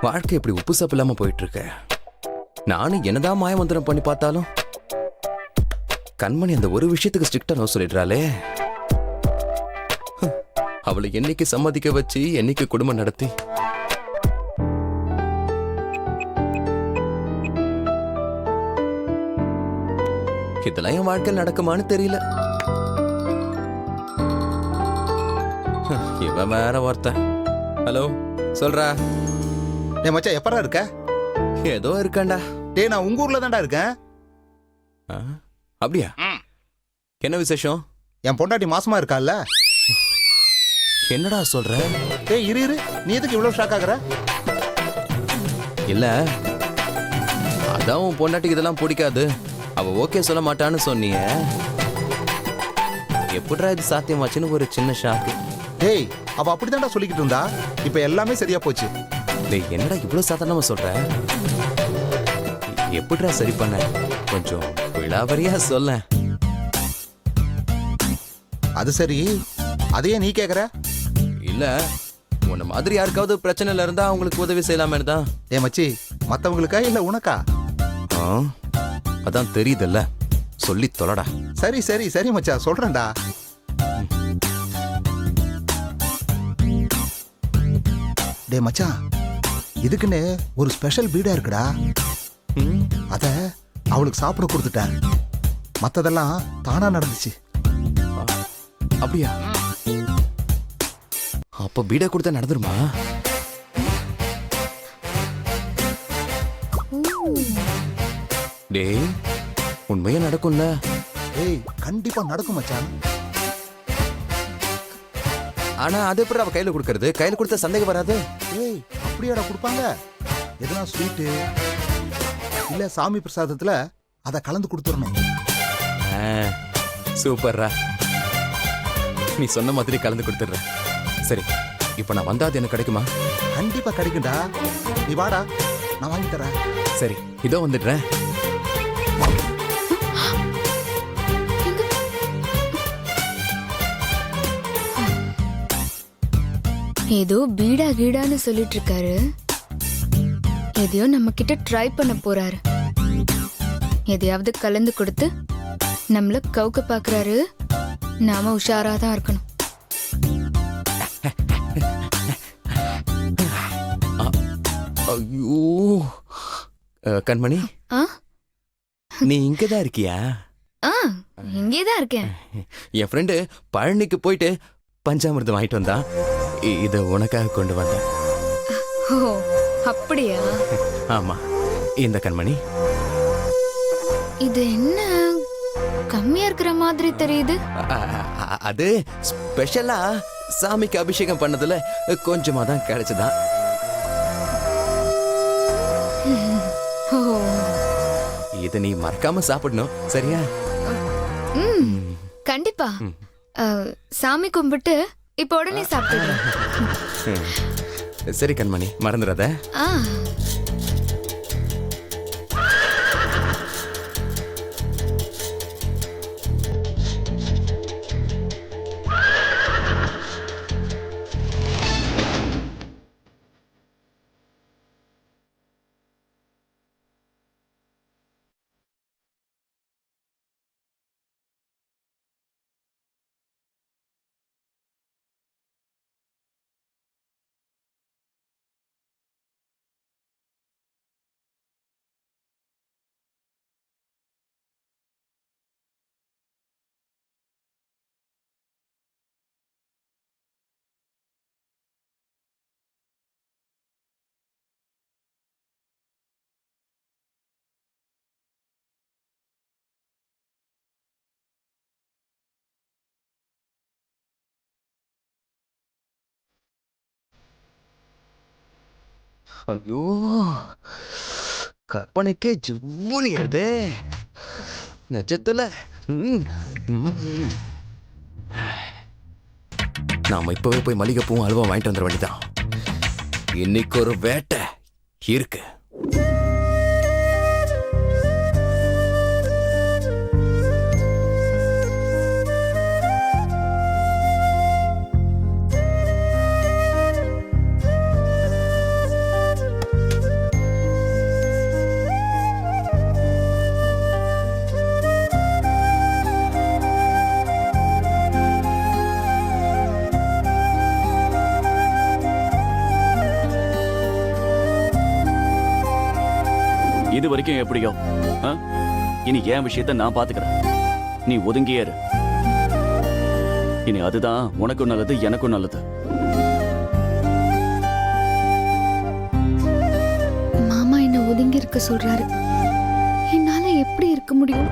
வாழ்க்கை இப்படி உப்பு சப்பு இல்லாம போயிட்டு இருக்க. நானும் என்னதான் மாயமந்திரம் பண்ணி பார்த்தாலும் கண்மணி அந்த ஒரு விஷயத்துக்கு ஸ்ட்ரிக்டா நோ சொல்லிடுறாளே. அவளை என்னைக்கு சம்மதிக்க வச்சு என்னைக்கு குடும்பம் நடத்தி இதெல்லாம் என் வாழ்க்கையில் நடக்குமான்னு தெரியல. இவன் வேற ஒருத்தன். ஹலோ சொல்றா. டேய் மச்சான் எப்பறா இருக்க? ஏதோ இருக்காண்டா. டேய் நான் உங்க ஊர்ல தான்டா இருக்கேன். அப்படியா? என்ன விசேஷம்? என் பொண்டாட்டி மாசமா இருக்கால்ல. என்னடா சொல்ற? டேய் இரு இரு, நீ எதுக்கு இவ்வளவு ஷாக் ஆகுற? இல்ல அதான் உன் பொண்டாட்டிக்கு இதெல்லாம் பிடிக்காது, அவ ஓகே சொல்ல மாட்டான்னு சொன்னீங்க. எப்படிடா இது சாத்தியமாச்சுன்னு ஒரு சின்ன ஷாக்கு. டேய் அவ அப்படிதான்டா சொல்லிக்கிட்டு இருந்தா, இப்ப எல்லாமே சரியா போச்சு. டேய் என்னடா இவ்வளவு சாதாரணமா சொல்ற? எப்படிடா சரி பண்ண? கொஞ்சம் விழாவரியா சொல்ல. அது சரி, அதையே நீ கேக்குற? இல்ல உன்ன மாதிரி யாருக்காவது பிரச்சனைல இருந்தா அவங்களுக்கு உதவி செய்யலாமே தான். ஏ மச்சி, மத்தவங்களுக்கா இல்ல உனக்கா? அதான் தெரியுதுல்ல, சொல்லி தொலைடா. சரி சரி சரி மச்சா, சொல்றேன்டா. டே மச்சான், இதுக்குன்னு ஒரு ஸ்பெஷல் பீடா இருக்குடா. அத அவளுக்கு சாப்பிட கொடுத்துட்டேன். மத்ததெல்லாம் தானா நடந்துச்சு. அப்படியா? அப்ப பீடா கொடுத்தா நடந்துருமா? டேய் உண்மையா நடக்கும்ல? டேய் கண்டிப்பா நடக்கும் மச்சான். ஆனா அது எப்படி அவ கையில கொடுக்கறது? கையில கொடுத்தா சந்தேகம் வராது? ஏய் அப்படியாடா கொடுப்பாங்க? எதனா ஸ்வீட்டு இல்ல சாமி பிரசாதத்துல அத கலந்து கொடுத்துடணும். சூப்பர்ரா, நீ சொன்ன மாதிரி கலந்து கொடுத்துடுற. சரி, இப்ப நான் வந்தா அது எனக்கு கிடைக்குமா? கண்டிப்பா கிடைக்கும்டா, நீ வாடா, நான் வாங்கி தரேன். சரி இதோ வந்துடுறேன். ஏதோ பீடா கீடான்னு சொல்லிட்டு இருக்காரு. எதையோ நம்ம கிட்ட ட்ரை பண்ண போறாரு. எதையாவது கலந்து கொடுத்து நம்மள கவுக்க பாக்குறாரு. நாம உஷாராதான் இருக்கணும். ஐயோ கண்மணி, நீ இங்கதான் இருக்கியா? இங்கேதான் இருக்கேன். என் ஃப்ரெண்டு பழனிக்கு போயிட்டு பஞ்சாமிர்தம் வாங்கிட்டு வந்தான். இத உனக்காக கொண்டு வந்தேன். ஓ அப்படியா? ஆமா. இந்த கண்மணி, இது என்ன கம்மியா இருக்கிற மாதிரி தெரியுது? அது ஸ்பெஷலா சாமிக்கு அபிஷேகம் பண்ணதுல கொஞ்சமா தான் கிடைச்சதான். இத நீ மறக்காம சாப்பிடணும், சரியா? கண்டிப்பா. சாமி கும்பிட்டு இப்ப உடனே சாப்பிடுறேன். சரி கண்மணி, மறந்துடாத. ஐயோ, கற்பனைக்கே ஜும்முனியதே நிஜத்துல. நாம இப்பவே போய் மல்லிகைப்பூவும் அல்வா வாங்கிட்டு வந்துட வேண்டியதான். இன்னைக்கு ஒரு வேட்டை இருக்கு. வரைக்கும் எப்படியோ. ஆ? இனி என் விஷயத்த நான் பாத்துக்கிறேன். நீ ஒதுங்கியே இரு. இனி அதுதான் உனக்கும் நல்லது, எனக்கும் நல்லது. மாமா என்ன ஒதுங்கி இருக்க சொல்றாரு. என்னால எப்படி இருக்க முடியும்?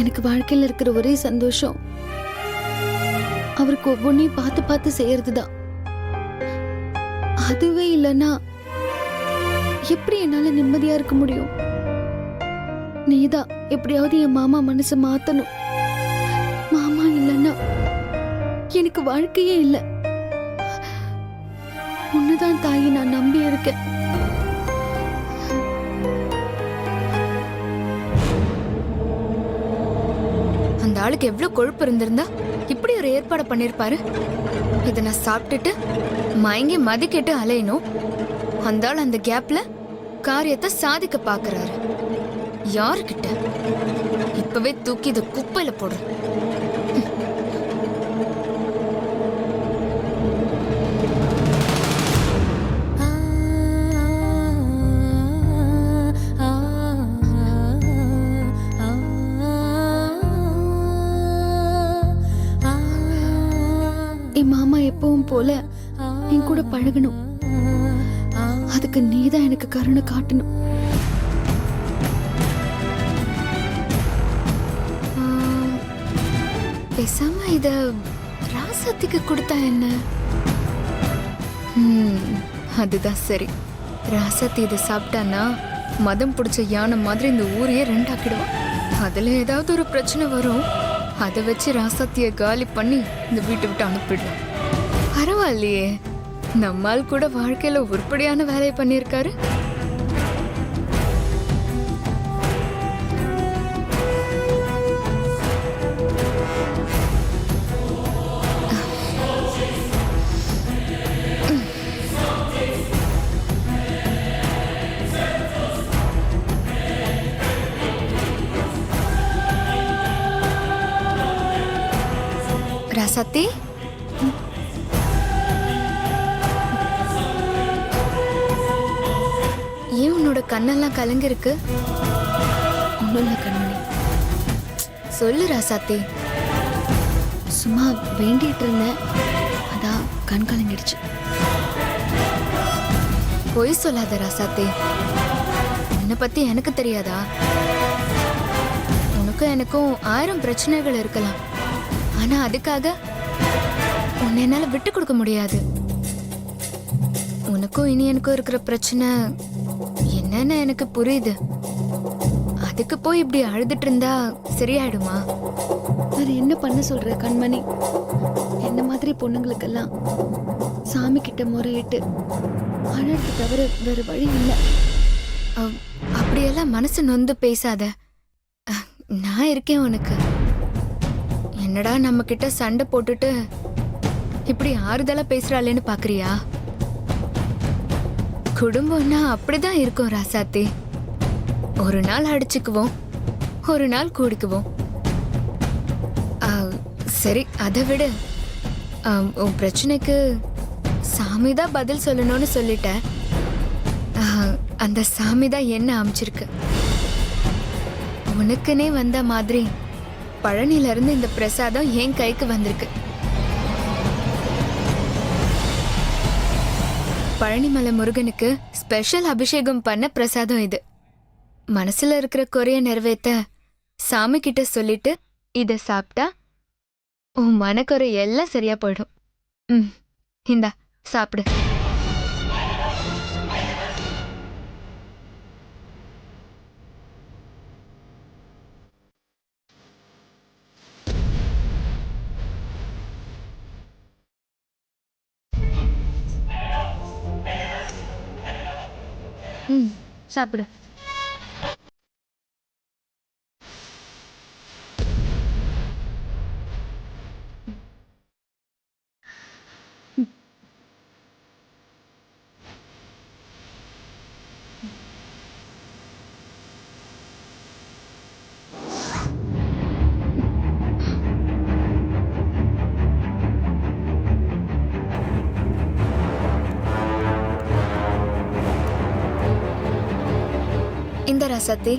எனக்கு வாழ்க்கையில இருக்கிற ஒரே சந்தோஷம் அவருக்கு ஒவ்வொன்றையும் பார்த்து பார்த்து செய்யறதுதான். அதுவே இல்லைன்னா எப்படி என்னால நிம்மதியா இருக்க முடியும்? நீதான் எப்படியாவது என் மாமா மனசை மாத்தணும். மாமா இல்லைன்னா எனக்கு வாழ்க்கையே இல்லை. உன்னுதான் தாயி நான் நம்பி இருக்கேன். அந்த ஆளுக்கு எவ்வளவு கொழுப்பு இருந்திருந்தா இப்படி ஒரு ஏற்பாடு பண்ணிருப்பாரு. இதை நான் சாப்பிட்டுட்டு மயங்கி மதிக்கிட்டு அலையணும். அந்த ஆள் அந்த கேப்ல காரியத்தை சாதிக்க பாக்குறாரு. யாருக்கிட்ட? இப்பவே தூக்கி இதை குப்பையில போடு. என் மாமா எப்பவும் போல என் கூட பழகணும். அதுக்கு நீதான் எனக்கு கருணை காட்டணும். பேசாம இத ராசாத்திக்கு கொடுத்தா என்ன? அதுதான் சரி. ராசாத்தி இதை சாப்பிட்டானா மதம் பிடிச்ச யானை மாதிரி இந்த ஊரையே ரெண்டாக்கிடுவான். அதுல ஏதாவது ஒரு பிரச்சனை வரும். அதை வச்சு ராசாத்திய காலி பண்ணி இந்த வீட்டை விட்டு அனுப்பிடலாம். பரவாயில்லையே, நம்மால் கூட வாழ்க்கையில உருப்படியான வேலையை பண்ணியிருக்காரு. ராசாத்தி, ஏன் உன்னோட கண்ணெல்லாம் கலங்கிருக்கு? ஒண்ணும் இல்ல கண்மணி. சொல்லு ராசாத்தி. சும்மா வேண்டிட்டு இருந்தேன், அதான் கண் கலங்கிடுச்சு. பொய் சொல்லாத ராசாத்தி. உன்னை பத்தி எனக்கு தெரியாதா? உனக்கும் எனக்கும் 1000 பிரச்சனைகள் இருக்கலாம். ஆனா அதுக்காக உன்னை என்னால விட்டு கொடுக்க முடியாது. உனக்கும் இனியனுக்கும் இருக்கிற பிரச்சனை என்னன்னு எனக்கு புரியுது. அதுக்கு போய் இப்படி அழுதுட்டு இருந்தா சரியாயிடுமா? அது என்ன பண்ண சொல்ற கண்மணி? என்ன மாதிரி பொண்ணுங்களுக்கெல்லாம் சாமி கிட்ட முறையிட்டு அழகு தவிர வேற வழி இல்லை. அப்படியெல்லாம் மனசு நொந்து பேசாத. நான் இருக்கேன் உனக்கு. என்னடா நம்ம கிட்ட சண்டை போட்டுட்டு இப்படி ஆறுதலா பேசுறாளேன்னு பாக்குறியா? குடும்பம்னா அப்படிதான் இருக்கும் ராசாத்தி. ஒரு நாள் அடிச்சுக்குவோம், ஒரு நாள் கூடிக்குவோம். சரி, அதை விடு. உன் பிரச்சனைக்கு சாமிதான் பதில் சொல்லணும்னு சொல்லிட்ட. அந்த சாமிதான் என்ன அமைச்சிருக்கு. உனக்குனே வந்த மாதிரி பழனில இருந்து இந்த பிரசாதம் என் கைக்கு வந்திருக்கு. பழனிமலை முருகனுக்கு ஸ்பெஷல் அபிஷேகம் பண்ண பிரசாதம் இது. மனசுல இருக்கிற குறைய நிறைவேத்த சாமி கிட்ட சொல்லிட்டு இத சாப்பிட்டா உன் மனக்குறை எல்லாம் சரியா போயிடும். இந்தா சாப்பிடு. சாப்பிடு. ராசாத்தி?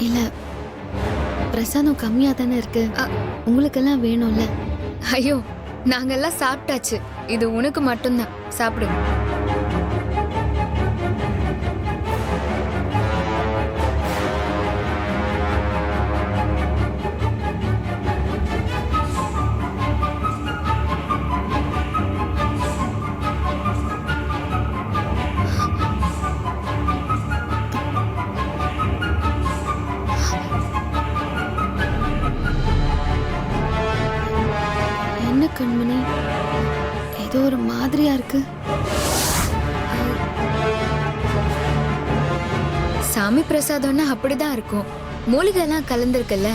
இல்ல, பிரசாதம் கம்மியா தானே இருக்கு. உங்களுக்கெல்லாம் வேணும்ல. ஐயோ, நாங்கெல்லாம் சாப்பிட்டாச்சு. இது உனக்கு மட்டும்தான். சாப்பிடு. என்ன கண்மணி, ஏதோ ஒரு மாதிரியா இருக்கு. சாமி பிரசாதம்னா அப்படிதான் இருக்கும். மூலிகை எல்லாம் கலந்துருக்குல்ல,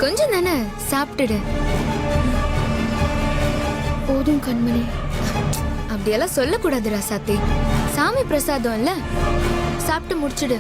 கொஞ்சம் தானே, சாப்பிட்டுடு. போதும் கண்மணி. அப்படியெல்லாம் சொல்லக்கூடாது ராசாத்தி. சாமி பிரசாதம் இல்ல, சாப்பிட்டு முடிச்சிடு.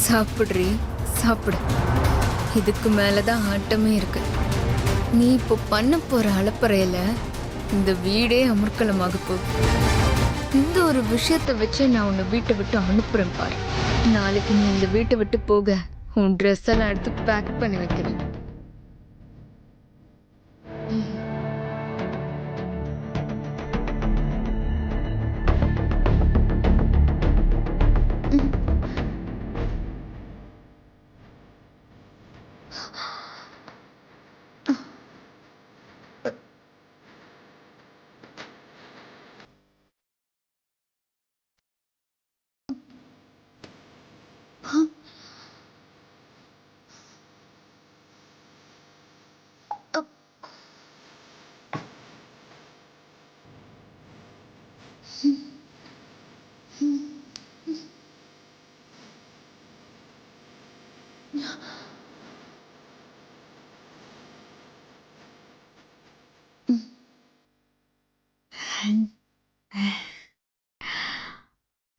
சாப்பிடுறீ, சாப்பிடு. இதுக்கு மேலதான் ஆட்டமே இருக்கு. நீ இப்போ பண்ண போற அலப்பறையில இந்த வீடே அமர்க்கலமாக போகுது. இந்த ஒரு விஷயத்தை வச்சு நான் உன்னை வீட்டை விட்டு அனுப்புறேன் பாரு. நாளைக்கு நீ இந்த வீட்டை விட்டு போக உன் ட்ரெஸ் எல்லாம் எடுத்து பேக் பண்ணி வைக்கிறேன்.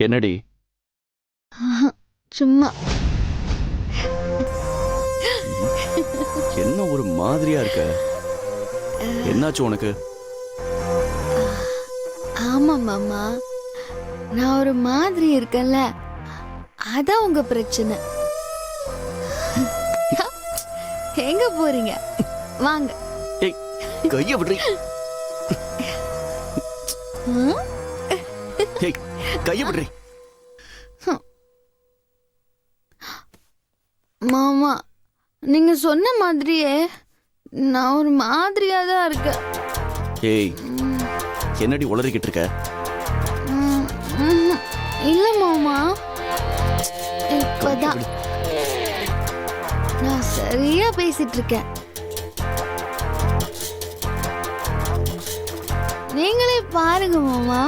என்னடி? சும்மா. என்ன ஒரு மாதிரியா இருக்க? என்னாச்சு உனக்கு? ஆமா மாமா, நான் ஒரு மாதிரி இருக்கேன்ல, அதான் உங்க பிரச்சனை. எங்க போறீங்க? வாங்க. ஏய், கைய விடுறீ. ஏய், கைய விடுறீ. மாமா, நீங்க சொன்ன மாதிரியே நான் ஒரு மாதிரியா தான் இருக்கேன். ஏய், என்னடி உளறிக்கிட்டு இருக்க? இல்ல மாமா, இப்பதான் நான் சரியா பேசிட்டு இருக்கேன். நீங்களே பாருங்க மாமா,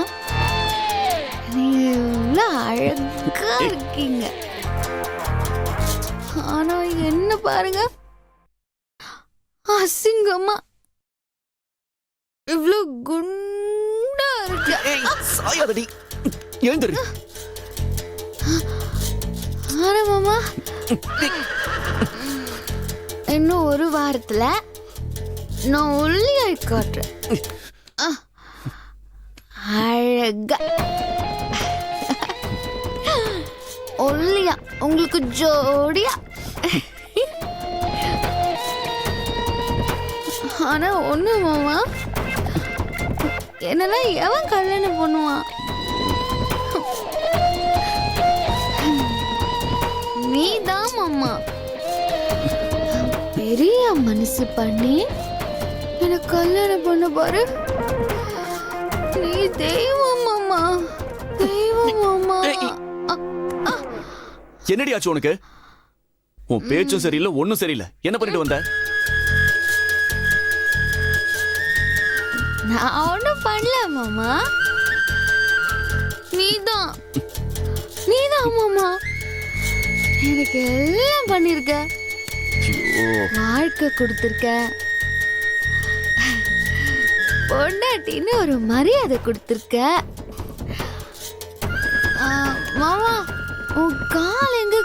நீங்க எவ்வளவு அழகா இருக்கீங்க. ஆனா என்ன பாருங்க, அசிங்கமா இவ்வளவு குண்டா இருக்கு. ஏய், சாயாதடி. எழுந்திரு. ஆனா மாமா, இன்னும் ஒரு வாரத்துல நான் ஒல்லியாய் காட்டுறேன். அழகா ஒல்லியா உங்களுக்கு ஜோடியா. ஆனா ஒண்ணு மாமா, என்னெல்லாம் எவன் கல்யாணம் பண்ணுவான்? நீதான் மாமா. பெரிய மனசு பண்ணி எனக்கு கல்யாணம் பண்ண பாரு. நீ தெய்வம் மாமா, தெய்வம் மாமா. என்னடி ஆச்சு உனக்கு? உன் பேச்சும் சரியில்லை, ஒன்னும் சரியில்லை. என்ன பண்ணிட்டு வந்த? நான் ஒன்றும் பண்ணல மாமா. நீதான் மாமா எனக்கு எல்லாம் பண்ணிருக்க. வாழ்க்கை கொடுத்துருக்க, பொண்டாட்டின்னு ஒரு மரியாதை கொடுத்துருக்க. மாமா உன் கால் எங்க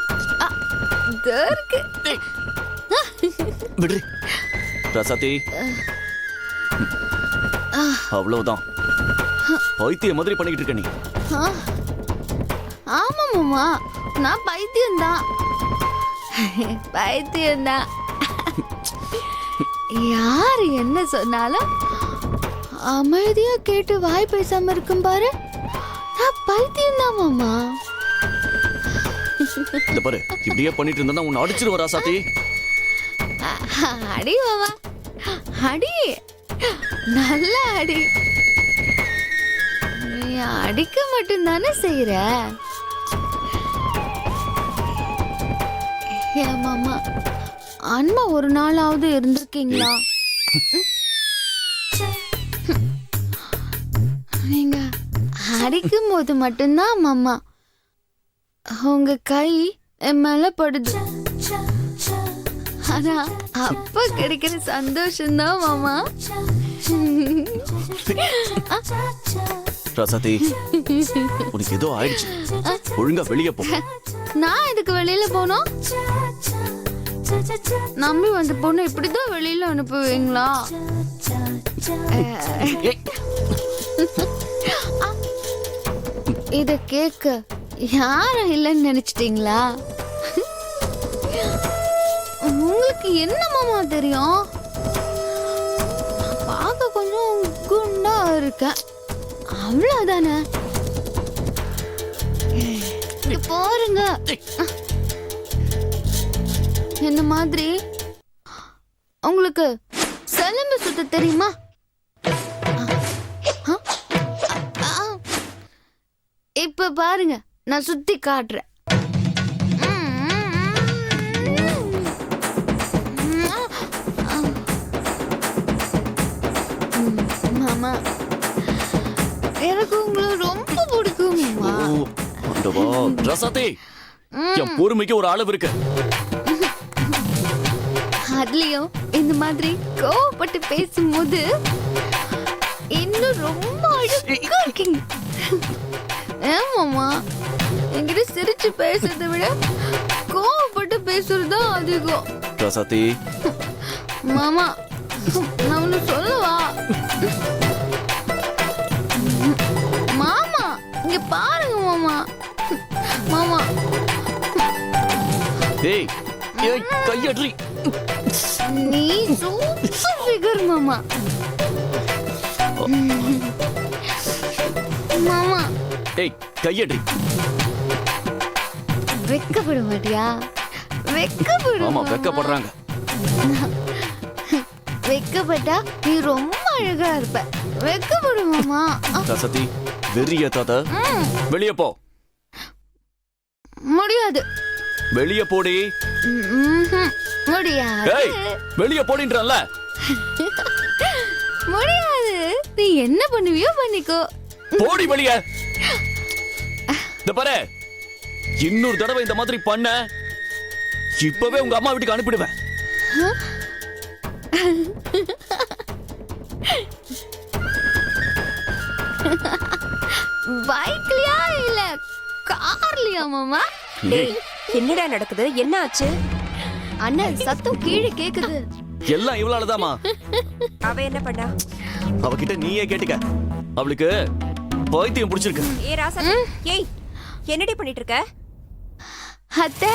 இருக்கு? விடு ரசாத்தி, அவ்வளவுதான். பைத்திய மாதிரி பண்ணிக்கிட்டு இருக்க நீ. ஆமா மாமா, நான் பைத்தியம்தான். பைத்தியம்தான். யாரு என்ன சொன்னாலும் அமைதியா கேட்டு வாய் பேசாம இருக்கும் பாரு, நான் பைத்தியம்தான் மாமா. இந்த பாரு, இப்படியே பண்ணிட்டு இருந்தா உன்னை அடிச்சிருவ ராசாத்தி. அடி மாமா, அடி, நல்லா அடி. நீ அடிக்க மட்டும் தானே செய்யற. ஏன் மாமா, அன்பா ஒரு நாளாவது இருந்திருக்கீங்களா? நீங்க அடிக்கும் போது மட்டும்தான் மாமா உங்க கை என் மேல படுது. ஆனா அப்ப கிடைக்கிற சந்தோஷம்தான் மாமா. ராசாத்தி, உனக்கு ஏதோ ஆயிடுச்சு. ஒழுங்கா வெளியே போ. நான் இதுக்கு வெளியில போனோம்? நம்பி வந்த பொண்ணு இப்படிதான் வெளியில அனுப்புவீங்களா? இத கேட்க யாரும் இல்லைன்னு நினைச்சிட்டீங்களா? உங்களுக்கு என்ன மாமா தெரியும்? பார்க்க கொஞ்சம் குண்டா இருக்கேன், அவ்வளவுதானே. பாருங்க, என்ன மாதிரி உங்களுக்கு சிலம்பு சுத்த தெரியுமா? இப்ப பாருங்க, நான் சுத்தி காட்டுறேன். மாமா, எனக்கு உங்களை ரொம்ப பிடிக்கும் மாமா. ரசாத்தி, என் பொறுமைக்கு ஒரு அளவு இருக்கு. அதுலயும் இந்த மாதிரி கோவப்பட்டு பேசும்போது இன்னும் ரொம்ப அழகா இருக்கீங்க. ஏன் மாமா, என்கிட்ட சிரிச்சு பேசுறதை விட கோவப்பட்டு பேசுறதுதான் அதிகம். ரசாத்தி மாமா, நான் ஒண்ணு சொல்லவா? மாமா இங்க பாருங்க மாமா. மாமா, ஏய் ஏய், கையட்ரி. நீ சூப்பர் ஃபிகர் மாமா. மாமா, ஏய் கையட்ரி. வெக்கப்பட மாட்டியா? வெக்கப்படு. ஆமா, வெக்கப்படுறாங்க. வெக்கப்பட்டா நீ ரொம்ப அழகா இருப்ப. வெக்கப்படு மாமா. ரசாத்தி, வெறிய தாத்தா, வெளியே போ. முடியாது. வெளியே போடி. முடியாது. ஏய், வெளியே போடின்றல்ல. முடியாது. நீ என்ன பண்ணுவியோ பண்ணிக்கோ. போடி வெளியே. இந்த பாரு, இன்னொரு தடவை இந்த மாதிரி பண்ண இப்பவே உங்க அம்மா வீட்டுக்கு அனுப்பிடுவேன். பைக்லயா இல்ல கார்லயா மாமா? டேய், என்னடா நடக்குது? என்ன ஆச்சு? அண்ணன் சத்தம் கீழே கேக்குது. எல்லாம் இவளாலதாமா. அவ என்ன பண்ணா? அவகிட்ட நீயே கேட்டுக்க. அவளுக்கு பைத்தியம் பிடிச்சிருக்கு. ஏ ராசா, ஏய் என்னடி பண்ணிட்டு இருக்க? அத்தை,